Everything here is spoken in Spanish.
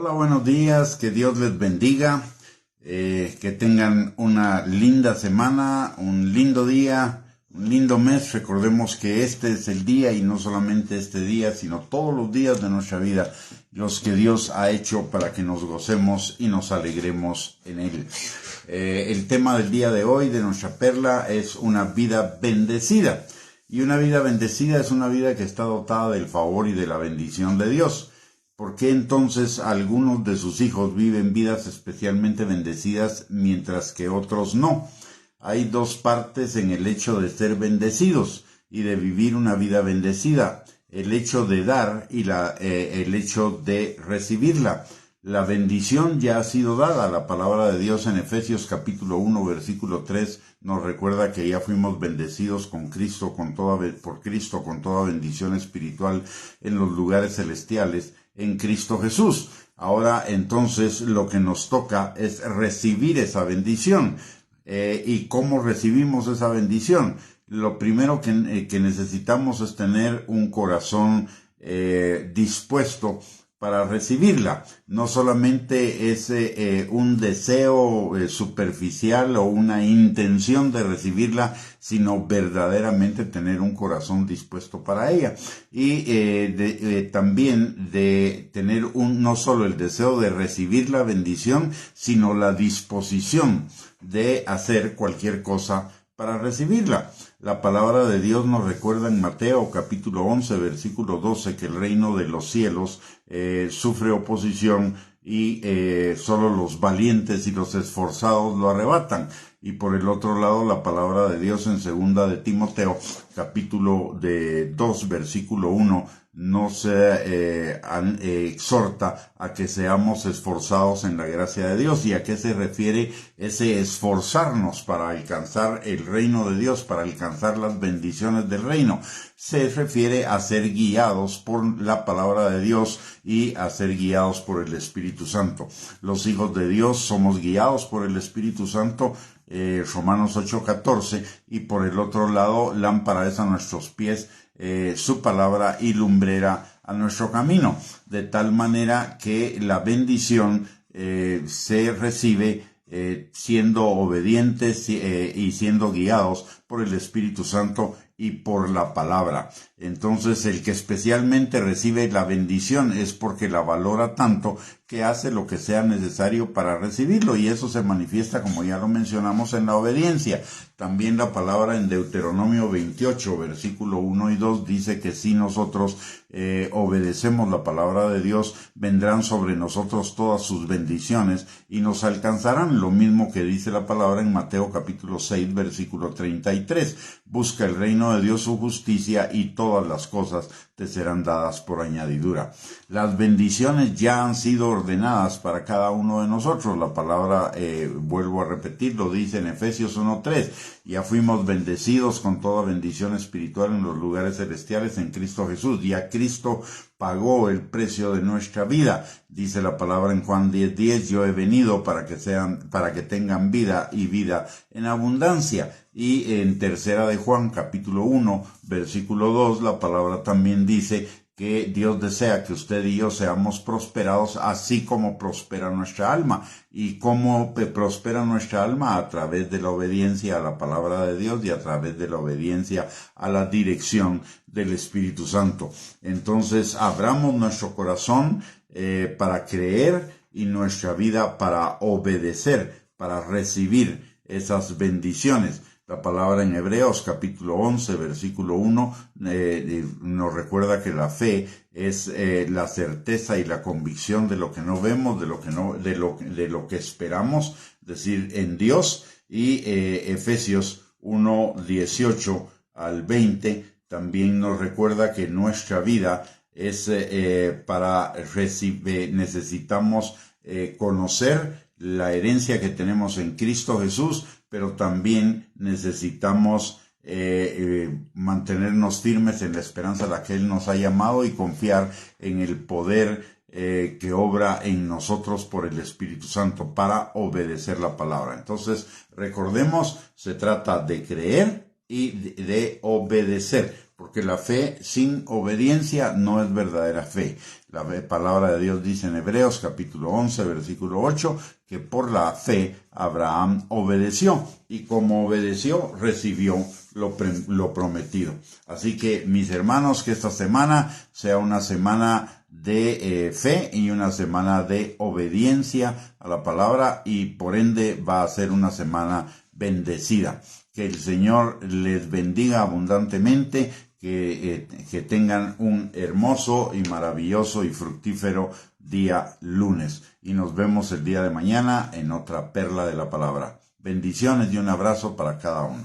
Hola, buenos días, que Dios les bendiga, que tengan una linda semana, un lindo día, un lindo mes. Recordemos que este es el día y no solamente este día, sino todos los días de nuestra vida, los que Dios ha hecho para que nos gocemos y nos alegremos en Él. El tema del día de hoy de nuestra perla es una vida bendecida. Y una vida bendecida es una vida que está dotada del favor y de la bendición de Dios. ¿Por qué entonces algunos de sus hijos viven vidas especialmente bendecidas mientras que otros no? Hay dos partes en el hecho de ser bendecidos y de vivir una vida bendecida: el hecho de dar y el hecho de recibirla. La bendición ya ha sido dada. La palabra de Dios en Efesios capítulo 1, versículo 3 nos recuerda que ya fuimos bendecidos con Cristo, por Cristo, con toda bendición espiritual en los lugares celestiales en Cristo Jesús. Ahora entonces lo que nos toca es recibir esa bendición. ¿Y cómo recibimos esa bendición? Lo primero que necesitamos es tener un corazón dispuesto para recibirla. No solamente es un deseo superficial o una intención de recibirla, sino verdaderamente tener un corazón dispuesto para ella. Y también de tener no solo el deseo de recibir la bendición, sino la disposición de hacer cualquier cosa para recibirla. La palabra de Dios nos recuerda en Mateo capítulo 11, versículo 12, que el reino de los cielos sufre oposición y solo los valientes y los esforzados lo arrebatan. Y por el otro lado, la palabra de Dios en segunda de Timoteo capítulo 2, versículo 1, nos exhorta a que seamos esforzados en la gracia de Dios. ¿Y a qué se refiere ese esforzarnos para alcanzar el reino de Dios, para alcanzar las bendiciones del reino? Se refiere a ser guiados por la palabra de Dios y a ser guiados por el Espíritu Santo. Los hijos de Dios somos guiados por el Espíritu Santo, Romanos 8:14, y por el otro lado, lámpara es a nuestros pies, su palabra, y lumbrera a nuestro camino, de tal manera que la bendición se recibe siendo obedientes y siendo guiados por el Espíritu Santo y por la palabra. Entonces, el que especialmente recibe la bendición es porque la valora tanto que hace lo que sea necesario para recibirlo, y eso se manifiesta, como ya lo mencionamos, en la obediencia. También la palabra en Deuteronomio 28, versículo 1 y 2 dice que si nosotros obedecemos la palabra de Dios, vendrán sobre nosotros todas sus bendiciones y nos alcanzarán. Lo mismo que dice la palabra en Mateo capítulo 6, versículo 33. Busca el reino de Dios, su justicia, y todas las cosas te serán dadas por añadidura. Las bendiciones ya han sido ordenadas para cada uno de nosotros. La palabra, vuelvo a repetir, lo dice en Efesios 1:3. Ya fuimos bendecidos con toda bendición espiritual en los lugares celestiales en Cristo Jesús. Ya Cristo pagó el precio de nuestra vida. Dice la palabra en Juan 10:10, yo he venido para que tengan vida y vida en abundancia. Y en tercera de Juan, capítulo 1, versículo 2, la palabra también dice que Dios desea que usted y yo seamos prosperados, así como prospera nuestra alma. ¿Y cómo prospera nuestra alma? A través de la obediencia a la palabra de Dios y a través de la obediencia a la dirección del Espíritu Santo. Entonces, abramos nuestro corazón para creer y nuestra vida para obedecer, para recibir esas bendiciones. La palabra en Hebreos capítulo 11, versículo 1, nos recuerda que la fe es la certeza y la convicción de lo que no vemos, de lo que esperamos, es decir, en Dios. Y Efesios 1, 18 al 20 también nos recuerda que nuestra vida es para recibir, necesitamos conocer la herencia que tenemos en Cristo Jesús, pero también necesitamos mantenernos firmes en la esperanza a la que Él nos ha llamado y confiar en el poder que obra en nosotros por el Espíritu Santo para obedecer la palabra. Entonces, recordemos, se trata de creer y de obedecer. porque la fe sin obediencia no es verdadera fe. La palabra de Dios dice en Hebreos capítulo 11, versículo 8, que por la fe Abraham obedeció, y como obedeció, recibió lo prometido. Así que, mis hermanos, que esta semana sea una semana de fe y una semana de obediencia a la palabra, y por ende va a ser una semana bendecida. Que el Señor les bendiga abundantemente, que tengan un hermoso y maravilloso y fructífero día lunes. Y nos vemos el día de mañana en otra perla de la palabra. Bendiciones y un abrazo para cada uno.